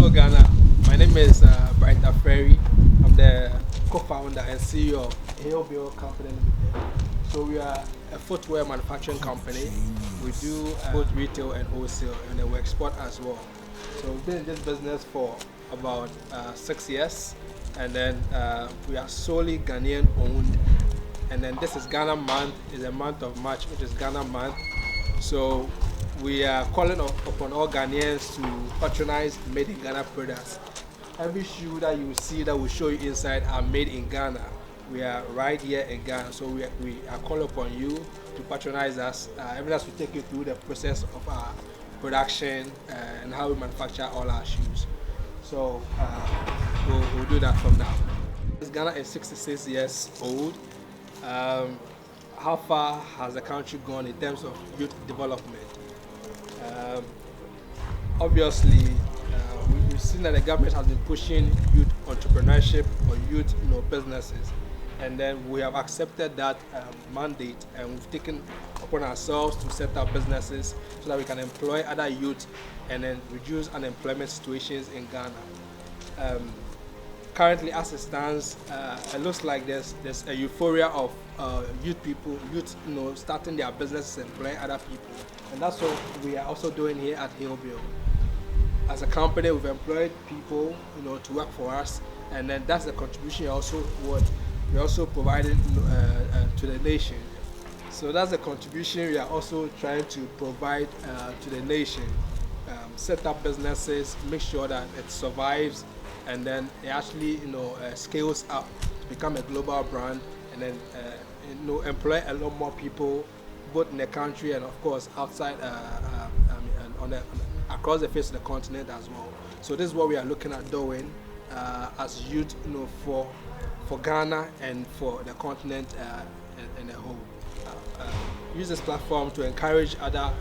Hello Ghana, my name is Bright Ferry. I'm the co-founder and CEO of HillBill Company Limited. So we are a footwear manufacturing company. We do both retail and wholesale, and then we export as well. So we've been in this business for about 6 years, and then we are solely Ghanaian owned. And then this is Ghana month, is a month of March, which is Ghana month. So we are calling upon all Ghanaians to patronize made in Ghana products. Every shoe that you see that will show you inside are made in Ghana. We are right here in Ghana, so we are calling upon you to patronize us. Even as we take you through the process of our production and how we manufacture all our shoes. So we'll do that from now. Ghana is 66 years old. How far has the country gone in terms of youth development? Obviously, we've seen that the government has been pushing youth entrepreneurship or youth businesses, and then we have accepted that mandate, and we've taken upon ourselves to set up businesses so that we can employ other youth and then reduce unemployment situations in Ghana. Currently, as it stands, it looks like there's a euphoria of youth starting their businesses and employing other people, and that's what we are also doing here at HillBill. As a company, we've employed people, to work for us, and then that's the contribution also what we're also providing to the nation. So that's the contribution we are also trying to provide to the nation. Set up businesses, make sure that it survives, and then it actually scales up to become a global brand, and then employ a lot more people both in the country and of course outside across the face of the continent as well. So this is what we are looking at doing as youth, for Ghana and for the continent in a whole. Use this platform to encourage other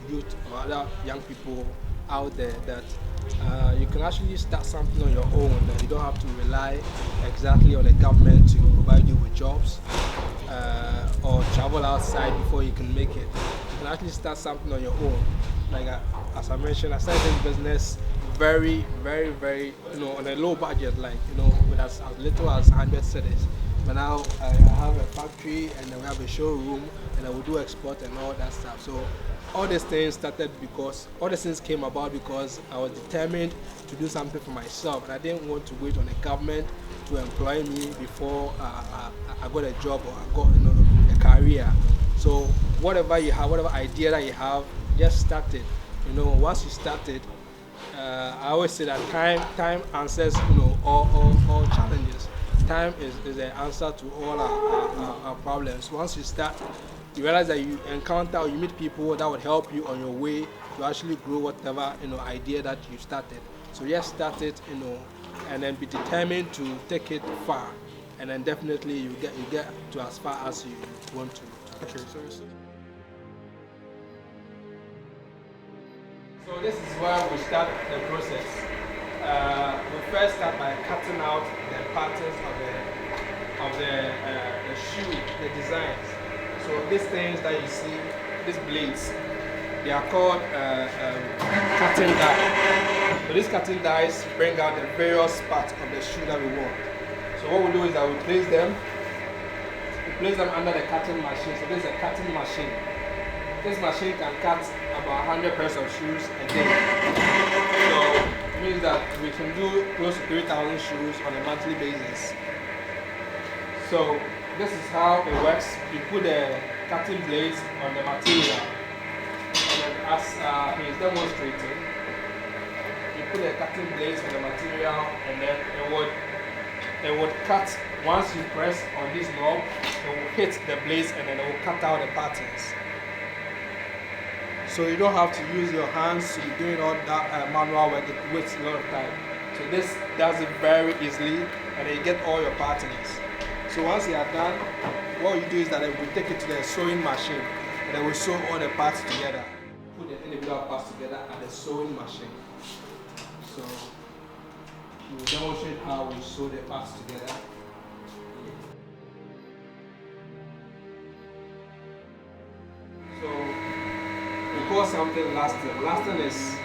youth or other young people out there that you can actually start something on your own, that you don't have to rely exactly on the government to provide you with jobs or travel outside before you can make it. You can actually start something on your own. Like as I mentioned, I started this business very on a low budget, with as little as 100 cedis. But now I have a factory, and then we have a showroom, and I will do export and all that stuff. So all these things came about because I was determined to do something for myself, and I didn't want to wait on the government to employ me before I got a job or I got a career. So whatever you have, whatever idea that you have, just start it. Once you start it, I always say that time answers all challenges. Time is the answer to all our problems. Once you start, you realize that you encounter or you meet people that would help you on your way to actually grow whatever idea that you started. So just start it, and then be determined to take it far, and then definitely you get to as far as you want to. Okay, so this is where we start the process. We first start by cutting out the patterns of the shoe, the designs. So these things that you see, these blades, they are called cutting die. So these cutting dies bring out the various parts of the shoe that we want. So what we do is that we place them under the cutting machine. So this is a cutting machine. This machine can cut about 100 pairs of shoes a day. So it means that we can do close to 3,000 shoes on a monthly basis. So this is how it works. You put the cutting blades on the material, and then as he is demonstrating, you put the cutting blades on the material, and then it would cut. Once you press on this knob, it will hit the blades, and then it will cut out the patterns. So you don't have to use your hands to be doing all that manual work. It wastes a lot of time. So this does it very easily, and then you get all your patterns. So once you are done, what you do is that we take it to the sewing machine, and then we sew all the parts together. Put the individual parts together at the sewing machine. So we will demonstrate how we sew the parts together. So we call something lasting. Lasting is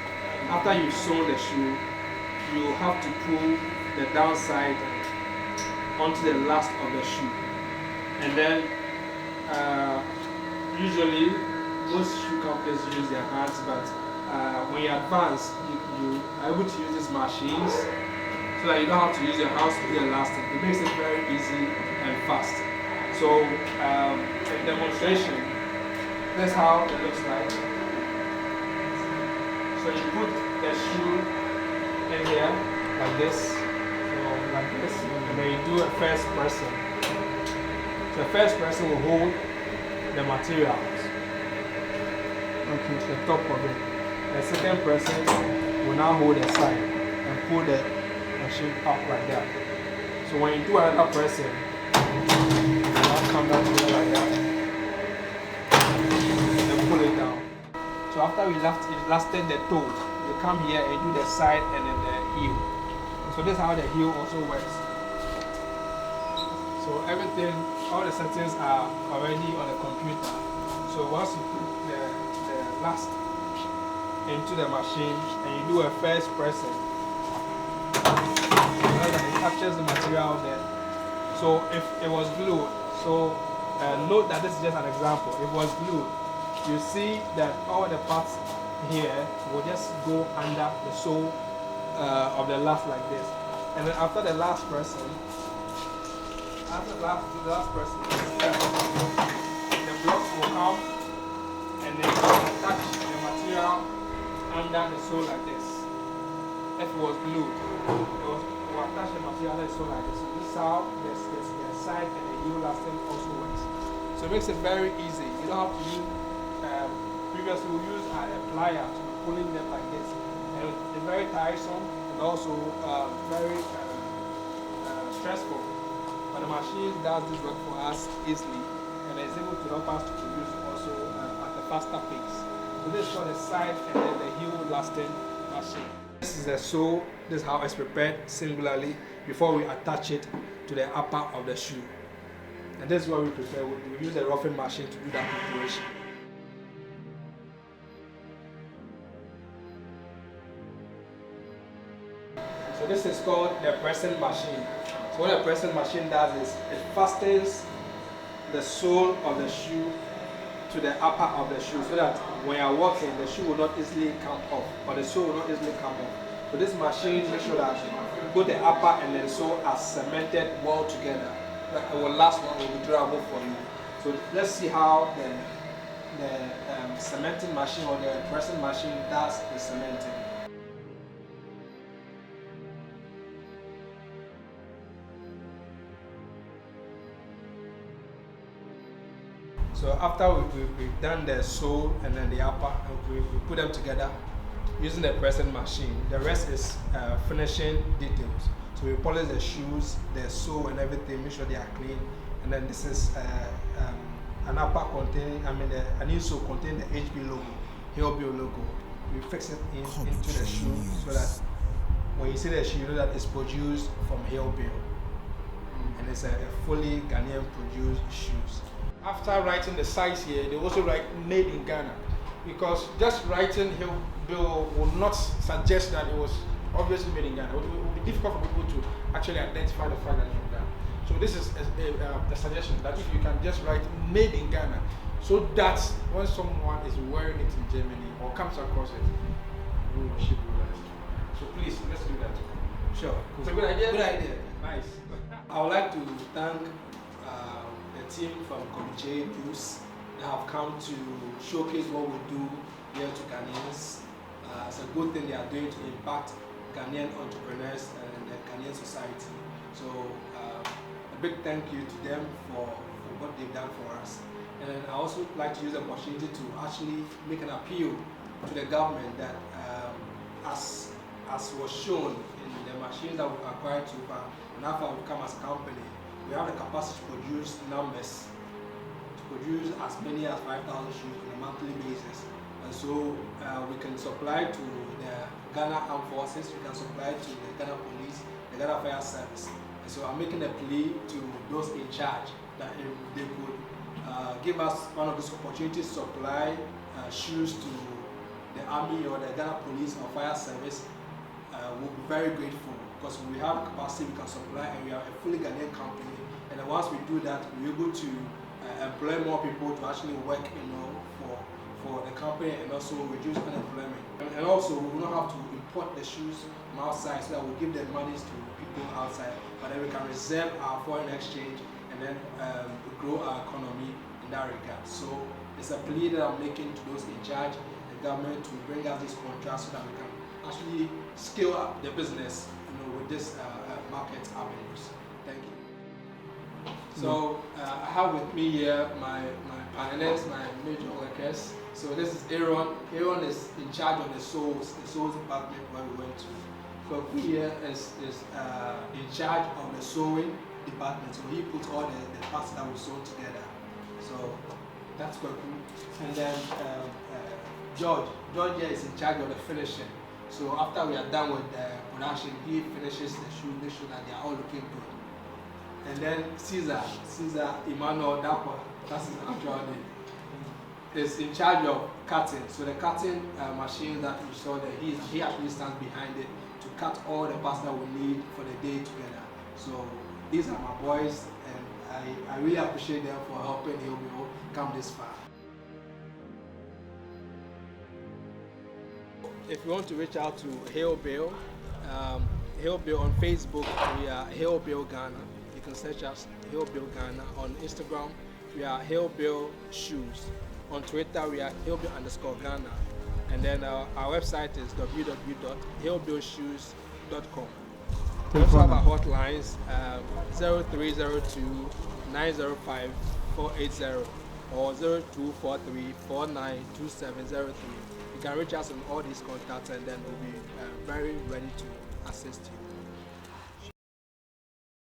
after you've sewn the shoe, you have to pull the downside onto the last of the shoe, and then usually most shoe companies use their hands, but when you advance, you are able to use these machines so that you don't have to use your hands to do the last thing. It makes it very easy and fast. So in demonstration, that's how it looks like. So you put the shoe in here like this, and then you do a first person. So the first person will hold the materials, okay, the top of it. The second person will now hold the side and pull the machine up like that. So when you do another person, you now come down together like that and pull it down. So after we lasted the toe, you come here and do the side and then the heel. So this is how the heel also works. So everything, all the settings are already on the computer. So once you put the last into the machine and you do a first person, it captures the material there. So if it was glued, so note that this is just an example. If it was glued, you see that all the parts here will just go under the sole of the last like this. And then after the last person, the blocks will come and then attach the material under the sole like this. If it was glued, will attach the material under the sole like this. So this is how the side and the heel lasting also works. So it makes it very easy. You don't have to use, previously we used a plier to be pulling them like this. And it's very tiresome and also very stressful. But the machine does this work for us easily and is able to help us to produce also at a faster pace. So this is for the side and then the heel lasting machine. This is the sole. This is how it's prepared singularly before we attach it to the upper of the shoe. And this is what we prepare. We use the roughing machine to do that preparation. So this is called the pressing machine. So what the pressing machine does is it fastens the sole of the shoe to the upper of the shoe so that when you are walking, the shoe will not easily come off, or the sole will not easily come off. So this machine makes sure that both the upper and the sole are cemented well together. It will last long, it will be durable for you. So let's see how the cementing machine or the pressing machine does the cementing. So after we've done the sole and then the upper, we put them together using the pressing machine. The rest is finishing details. So we polish the shoes, the sole and everything, make sure they are clean. And then this is an upper containing, an insole containing the HB logo, HillBill logo. We fix it into the shoe so that when you see the shoe, you know that it's produced from HillBill. And it's a fully Ghanaian produced shoes. After writing the size here, they also write made in Ghana, because just writing HillBill would not suggest that it was obviously made in Ghana. It would be difficult for people to actually identify the fact that it's from Ghana. So this is a suggestion that if you can just write made in Ghana, so that when someone is wearing it in Germany or comes across it, we will ship it. So please, let's do that. Sure. It's a good idea. Good idea. Nice. I would like to thank team from HillBillShoes that have come to showcase what we do here to Ghanaians. It's a good thing they are doing to impact Ghanaian entrepreneurs and the Ghanaian society. So a big thank you to them for what they've done for us. And then I also like to use the opportunity to actually make an appeal to the government that as was shown in the machines that we've acquired so far, and after we've come as a company, we have the capacity to produce numbers, to produce as many as 5,000 shoes on a monthly basis. And so we can supply to the Ghana Armed Forces, we can supply to the Ghana Police, the Ghana Fire Service. And so I'm making a plea to those in charge that if they could give us one of these opportunities to supply shoes to the Army or the Ghana Police or Fire Service, we'll be very grateful, because we have capacity, we can supply, and we are a fully Ghanaian company. And then once we do that, we're able to employ more people to actually work, for the company, and also reduce unemployment. And also, we will not have to import the shoes from outside, so that we'll give the monies to people outside, but then we can reserve our foreign exchange and then grow our economy in that regard. So it's a plea that I'm making to those in charge, the government, to bring us these contracts so that we can actually scale up the business, with this market avenues. Thank you. So I have with me here my pioneers, my major workers. So this is Aaron. Aaron is in charge of the soles department where we went to. So here is in charge of the sewing department. So he puts all the parts that we sew together. So that's quite cool. And then George here is in charge of the finishing. So after we are done with the production, he finishes the shoe, make sure that they are all looking good. And then Caesar Emmanuel Dapa, that's his actual name, is in charge of cutting. So the cutting machine that you saw there, he actually stands behind it to cut all the parts that we need for the day together. So these are my boys, and I really appreciate them for helping HillBill come this far. If you want to reach out to HillBill, HillBill on Facebook, we are HillBill Ghana. You can search us HillBill Ghana. On Instagram, we are HillBillShoes. On Twitter, we are HillBill_Ghana. And then our website is www.hillbillshoes.com. We also have our hotlines, 0302 905 480 or 0243 492703. You can reach us on all these contacts, and then we'll be very ready to assist you.